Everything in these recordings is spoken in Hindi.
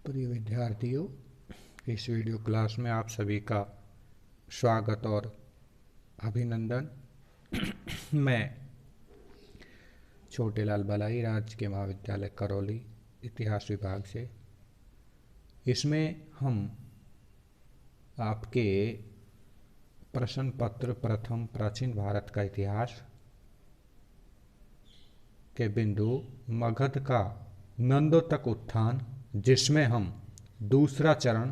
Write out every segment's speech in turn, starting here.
प्रिय विद्यार्थियों, इस वीडियो क्लास में आप सभी का स्वागत और अभिनंदन। मैं छोटेलाल बलाई, राजकीय महाविद्यालय करौली, इतिहास विभाग से। इसमें हम आपके प्रश्न पत्र प्रथम प्राचीन भारत का इतिहास के बिंदु मगध का नंदों तक उत्थान, जिसमें हम दूसरा चरण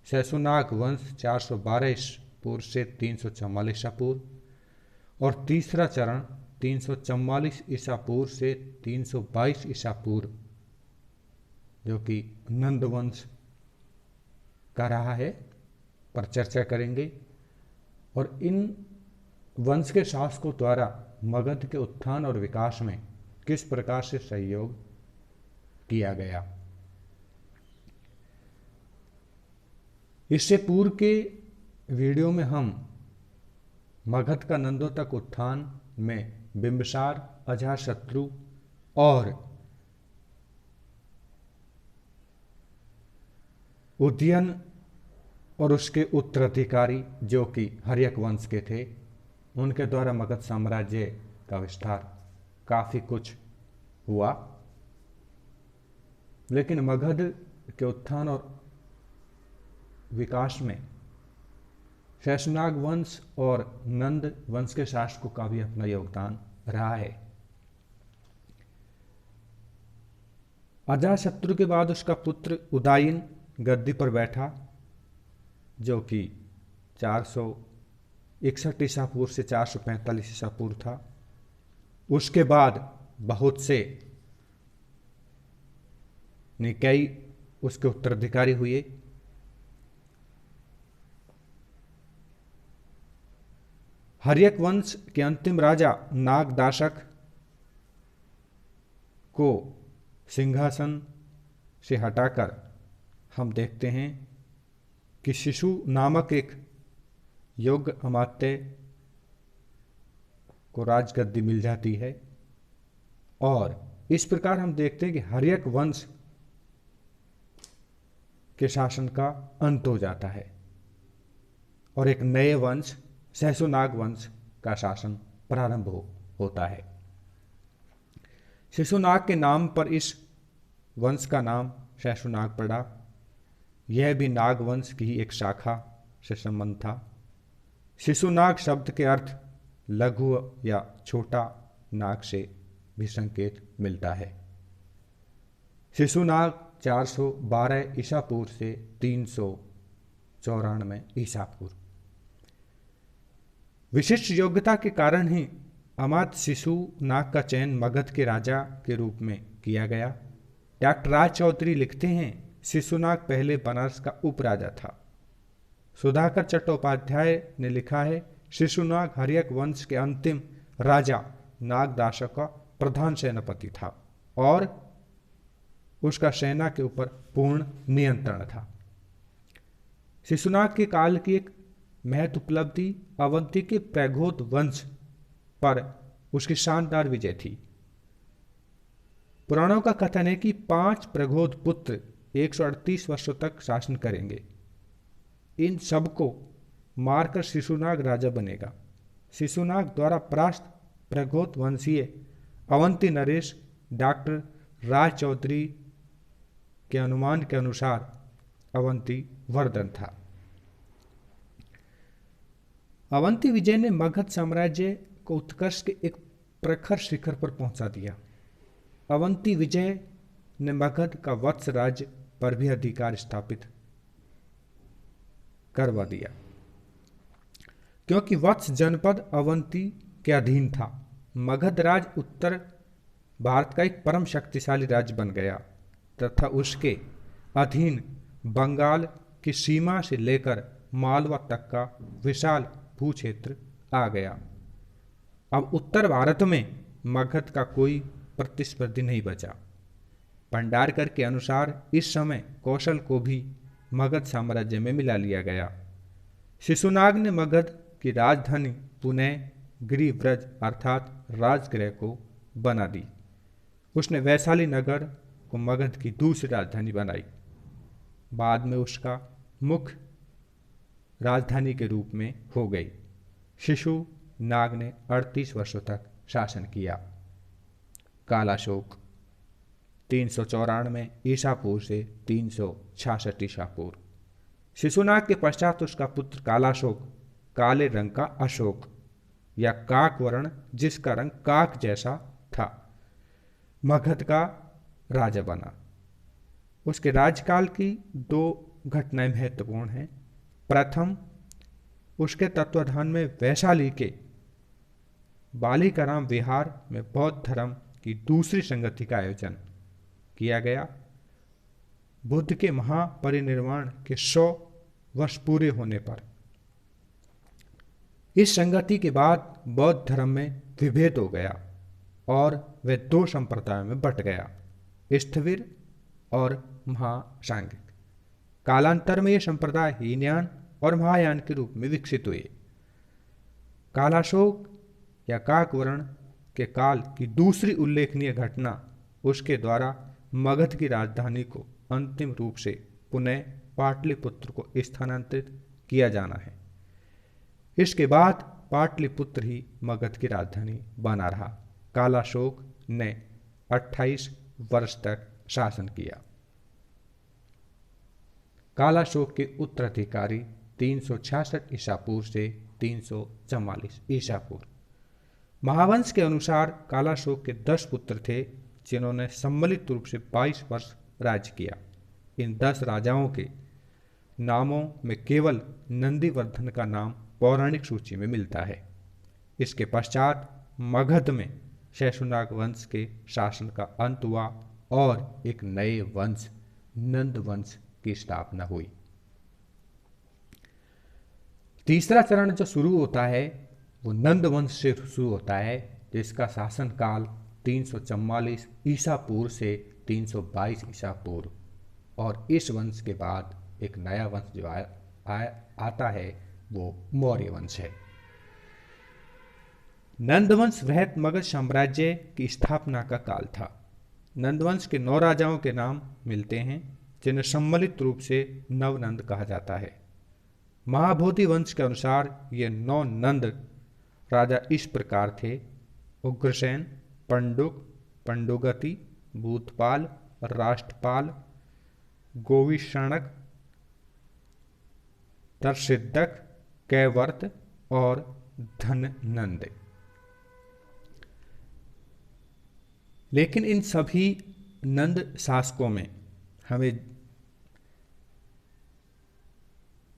शैशुनाग वंश 412 ईसा पूर्व से 344 ईसा पूर्व और तीसरा चरण 344 ईसा पूर्व से 322 ईसा पूर्व, जो कि नंद वंश का रहा है, पर चर्चा करेंगे। और इन वंश के शासकों द्वारा मगध के उत्थान और विकास में किस प्रकार से सहयोग किया गया। इससे पूर्व के वीडियो में हम मगध का नंदों तक उत्थान में बिंबिसार, अजातशत्रु और उदयन और उसके उत्तराधिकारी जो कि हर्यक वंश के थे, उनके द्वारा मगध साम्राज्य का विस्तार काफ़ी कुछ हुआ। लेकिन मगध के उत्थान और विकास में शैशुनाग वंश और नंद वंश के शासकों का भी अपना योगदान रहा है। अजातशत्रु के बाद उसका पुत्र उदयन गद्दी पर बैठा, जो कि 461 ईसा पूर्व से 445 ईसा पूर्व था। उसके बाद बहुत से निकाय उसके उत्तराधिकारी हुए। हर्यक वंश के अंतिम राजा नागदाशक को सिंहासन से हटाकर हम देखते हैं कि शिशु नामक एक योग्य अमात्य को राजगद्दी मिल जाती है। और इस प्रकार हम देखते हैं कि हर्यक वंश के शासन का अंत हो जाता है और एक नए वंश शैशुनाग वंश का शासन प्रारंभ होता है। शिशुनाग के नाम पर इस वंश का नाम शैशुनाग पड़ा। यह भी नाग वंश की ही एक शाखा से संबंध था। शिशुनाग शब्द के अर्थ लघु या छोटा नाग से भी संकेत मिलता है। शिशुनाग 412 ईसा पूर्व से 394 ईसा पूर्व। विशिष्ट योग्यता के कारण ही अमात्य शिशुनाग का चयन मगध के राजा के रूप में किया गया। डॉक्टर राज चौधरी लिखते हैं, शिशुनाग पहले बनारस का उपराजा था। सुधाकर चट्टोपाध्याय ने लिखा है, शिशुनाग हर्यक वंश के अंतिम राजा नागदाशक का प्रधान सेनापति था और उसका सेना के ऊपर पूर्ण नियंत्रण था। शिशुनाग के काल की एक महत्व उपलब्धि अवंती के प्रघोत वंश पर उसकी शानदार विजय थी। पुराणों का कथन है कि 5 प्रघोत पुत्र 138 वर्षों तक शासन करेंगे। इन सबको मारकर शिशुनाग राजा बनेगा। शिशुनाग द्वारा परास्त प्रघोत वंशीय अवंती नरेश डॉक्टर राज चौधरी के अनुमान के अनुसार अवंती वर्धन था। अवंती विजय ने मगध साम्राज्य को उत्कर्ष के एक प्रखर शिखर पर पहुंचा दिया। अवंती विजय ने मगध का वत्स राज्य पर भी अधिकार स्थापित करवा दिया, क्योंकि वत्स जनपद अवंती के अधीन था। मगध राज उत्तर भारत का एक परम शक्तिशाली राज्य बन गया तथा उसके अधीन बंगाल की सीमा से लेकर मालवा तक का विशाल भूक्षेत्र आ गया। अब उत्तर भारत में मगध का कोई प्रतिस्पर्धी नहीं बचा। भंडारकर के अनुसार इस समय कौशल को भी मगध साम्राज्य में मिला लिया गया। शिशुनाग ने मगध की राजधानी पुनः गिरिव्रज अर्थात राजगृह को बना दी। उसने वैशाली नगर को मगध की दूसरी राजधानी बनाई। बाद में उसका मुख्य राजधानी के रूप में हो गई। शिशुनाग ने 38 वर्षों तक शासन किया। कालाशोक 394 ईसा पूर्व से 366 ईसा पूर्व। शिशुनाग के पश्चात उसका पुत्र कालाशोक, काले रंग का अशोक या काक वर्ण जिसका रंग काक जैसा था, मगध का राजा बना। उसके राज्यकाल की 2 घटनाएं महत्वपूर्ण हैं। प्रथम, उसके तत्वाधान में वैशाली के बालिकाराम विहार में बौद्ध धर्म की दूसरी संगति का आयोजन किया गया। बुद्ध के महापरिनिर्वाण के 100 वर्ष पूरे होने पर इस संगति के बाद बौद्ध धर्म में विभेद हो गया और वह 2 संप्रदायों में बंट गया, स्थविर और महासांगिक। कालांतर में ये संप्रदाय हीनयान और महायान के रूप में विकसित हुए। कालाशोक या काकवर्ण के काल की दूसरी उल्लेखनीय घटना उसके द्वारा मगध की राजधानी को अंतिम रूप से पुनः पाटलिपुत्र को स्थानांतरित किया जाना है। इसके बाद पाटलिपुत्र ही मगध की राजधानी बना रहा। कालाशोक ने 28 वर्ष तक शासन किया। कालाशोक के उत्तराधिकारी 366 ईसा पूर्व से 344 ईसा पूर्व। महावंश के अनुसार कालाशोक के 10 पुत्र थे जिन्होंने सम्मिलित रूप से 22 वर्ष राज्य किया। इन 10 राजाओं के नामों में केवल नंदीवर्धन का नाम पौराणिक सूची में मिलता है। इसके पश्चात मगध में शैशुनाग वंश के शासन का अंत हुआ और एक नए वंश नंद वंश की स्थापना हुई। तीसरा चरण जो शुरू होता है वो नंद वंश से शुरू होता है, जिसका शासन काल 344 ईसा पूर्व से 322 ईसा पूर्व, और इस वंश के बाद एक नया वंश जो आता है वो मौर्य वंश है। नंदवंश वृहत मगध साम्राज्य की स्थापना का काल था। नंदवंश के 9 राजाओं के नाम मिलते हैं जिन्हें सम्मिलित रूप से नवनंद कहा जाता है। महाबोधि वंश के अनुसार ये 9 नंद राजा इस प्रकार थे: उग्रसेन, पंडुक, पंडुगति, भूतपाल, राष्ट्रपाल, गोविषणक, तरसिद्धक, कैवर्त और धननंद। लेकिन इन सभी नंद शासकों में हमें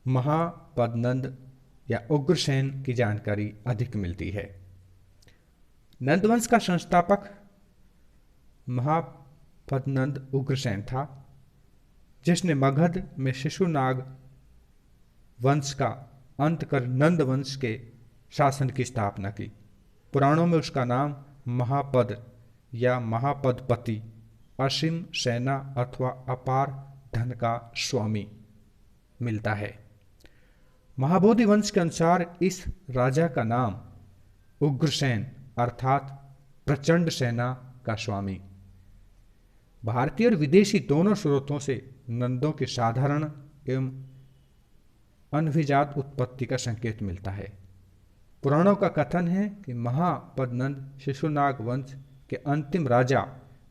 महापदनंद या उग्रसेन की जानकारी अधिक मिलती है। नंदवंश का संस्थापक महापदनंद उग्रसेन था, जिसने मगध में शिशुनाग वंश का अंत कर नंद वंश के शासन की स्थापना की। पुराणों में उसका नाम महापद या महापदपति, असीम सेना अथवा अपार धन का स्वामी मिलता है। महाबोधि वंश के अनुसार इस राजा का नाम उग्रसेन अर्थात प्रचंड सेना का स्वामी। भारतीय और विदेशी दोनों स्रोतों से नंदों के साधारण एवं अनभिजात उत्पत्ति का संकेत मिलता है। पुराणों का कथन है कि महापदनंद शिशुनाग वंश के अंतिम राजा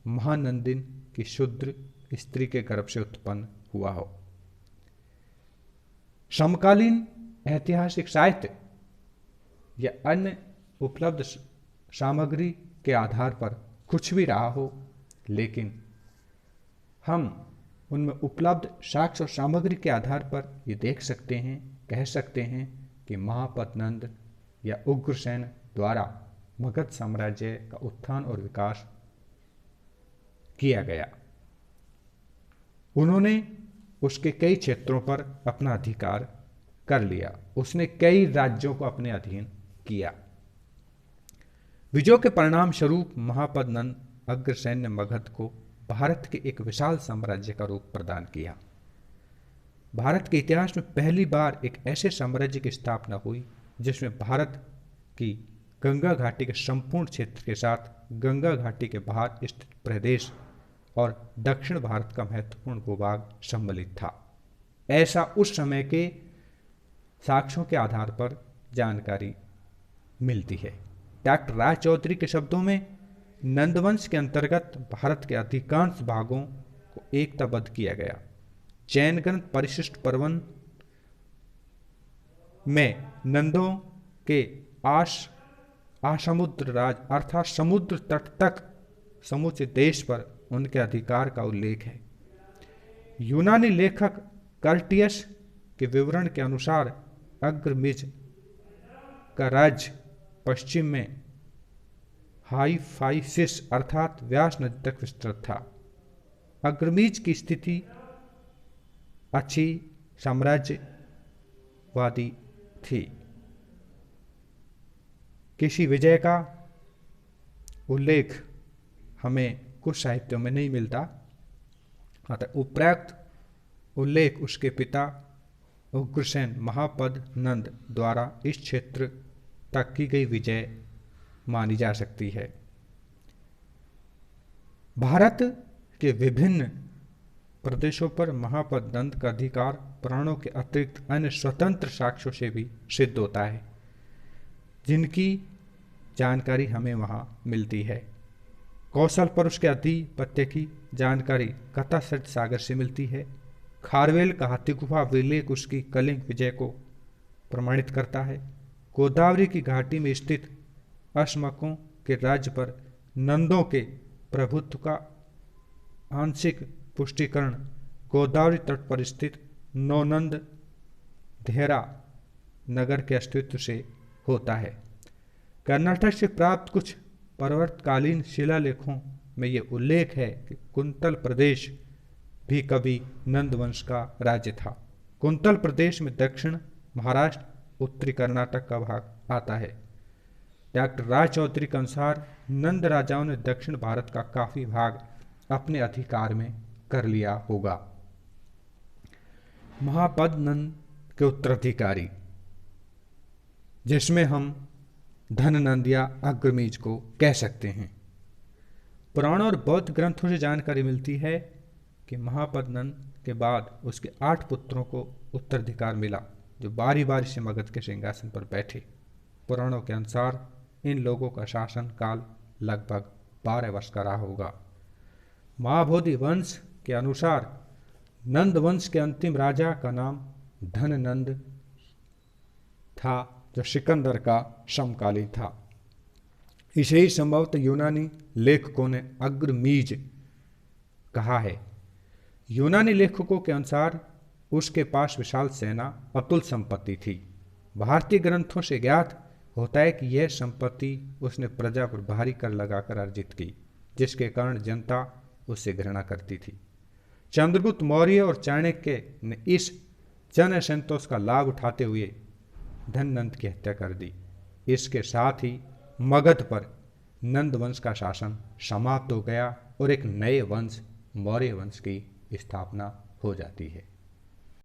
महानंदिन की शूद्र स्त्री के गर्भ से उत्पन्न हुआ हो। समकालीन ऐतिहासिक साहित्य या अन्य उपलब्ध सामग्री के आधार पर कुछ भी रहा हो, लेकिन हम उनमें उपलब्ध साक्ष्य और सामग्री के आधार पर ये देख सकते हैं, कह सकते हैं कि महापदनंद या उग्रसेन द्वारा मगध साम्राज्य का उत्थान और विकास किया गया। उन्होंने उसके कई क्षेत्रों पर अपना अधिकार कर लिया। उसने कई राज्यों को अपने अधीन किया। विजयों के परिणाम स्वरूप महापदनंद अग्रसेन ने मगध को भारत के एक विशाल साम्राज्य का रूप प्रदान किया। भारत के इतिहास में पहली बार एक ऐसे साम्राज्य की स्थापना हुई जिसमें भारत की गंगा घाटी के संपूर्ण क्षेत्र के साथ गंगा घाटी के बाहर स्थित प्रदेश और दक्षिण भारत का महत्वपूर्ण भूभाग सम्मिलित था। ऐसा उस समय के साक्ष्यों के आधार पर जानकारी मिलती है। डॉक्टर राय चौधरी के शब्दों में नंदवंश के अंतर्गत भारत के अधिकांश भागों को एकताबद्ध किया गया। जैन ग्रंथ परिशिष्ट पर्वन में नंदों के आसमुद्र राज अर्थात समुद्र तट तक समूचे देश पर उनके अधिकार का उल्लेख है। यूनानी लेखक कर्टियस के विवरण के अनुसार अग्रमिज का राज्य पश्चिम में हाइफाइसिस अर्थात व्यास नदी तक विस्तृत था। अग्रमीज की स्थिति अच्छी साम्राज्यवादी थी। किसी विजय का उल्लेख हमें कुछ साहित्यों में नहीं मिलता, अतः उपरोक्त उल्लेख उसके पिता उग्रसेन महापद नंद द्वारा इस क्षेत्र तक की गई विजय मानी जा सकती है। भारत के विभिन्न प्रदेशों पर महापद नंद का अधिकार पुराणों के अतिरिक्त अन्य स्वतंत्र साक्ष्यों से भी सिद्ध होता है, जिनकी जानकारी हमें वहां मिलती है। कौशल पर उसके आधिपत्य की जानकारी कथा सरित सागर से मिलती है। खारवेल का हाथी गुफा विलेख उसकी कलिंग विजय को प्रमाणित करता है। गोदावरी की घाटी में स्थित अश्मकों के राज्य पर नंदों के प्रभुत्व का आंशिक पुष्टिकरण गोदावरी तट पर स्थित नौनंद धेरा नगर के अस्तित्व से होता है। कर्नाटक से प्राप्त कुछ पर्वतकालीन शिलालेखों में ये उल्लेख है कि कुंतल प्रदेश भी कभी नंद वंश का राज्य था। कुंतल प्रदेश में दक्षिण महाराष्ट्र, उत्तरी कर्नाटक का भाग आता है। डॉक्टर राय चौधरी के अनुसार नंद राजाओं ने दक्षिण भारत का काफी भाग अपने अधिकार में कर लिया होगा। महापद नंद के उत्तराधिकारी, जिसमें हम धननंद या अग्रमीज को कह सकते हैं। पुराणों और बौद्ध ग्रंथों से जानकारी मिलती है कि महापद नंद के बाद उसके 8 पुत्रों को उत्तराधिकार मिला, जो बारी बारी से मगध के सिंहासन पर बैठे। पुराणों के अनुसार इन लोगों का शासन काल लगभग 12 वर्ष का रहा होगा। महाबोधि वंश के अनुसार नंद वंश के अंतिम राजा का नाम धननंद था, जो सिकंदर का समकालीन था। इसे ही संभवतः यूनानी लेखकों ने अग्रमीज कहा है। यूनानी लेखकों के अनुसार उसके पास विशाल सेना, अतुल संपत्ति थी। भारतीय ग्रंथों से ज्ञात होता है कि यह संपत्ति उसने प्रजा पर भारी कर लगाकर अर्जित की, जिसके कारण जनता उससे घृणा करती थी। चंद्रगुप्त मौर्य और चाणक्य ने इस जन असंतोष का लाभ उठाते हुए धननंद की हत्या कर दी। इसके साथ ही मगध पर नंद वंश का शासन समाप्त हो गया और एक नए वंश मौर्य वंश की स्थापना हो जाती है।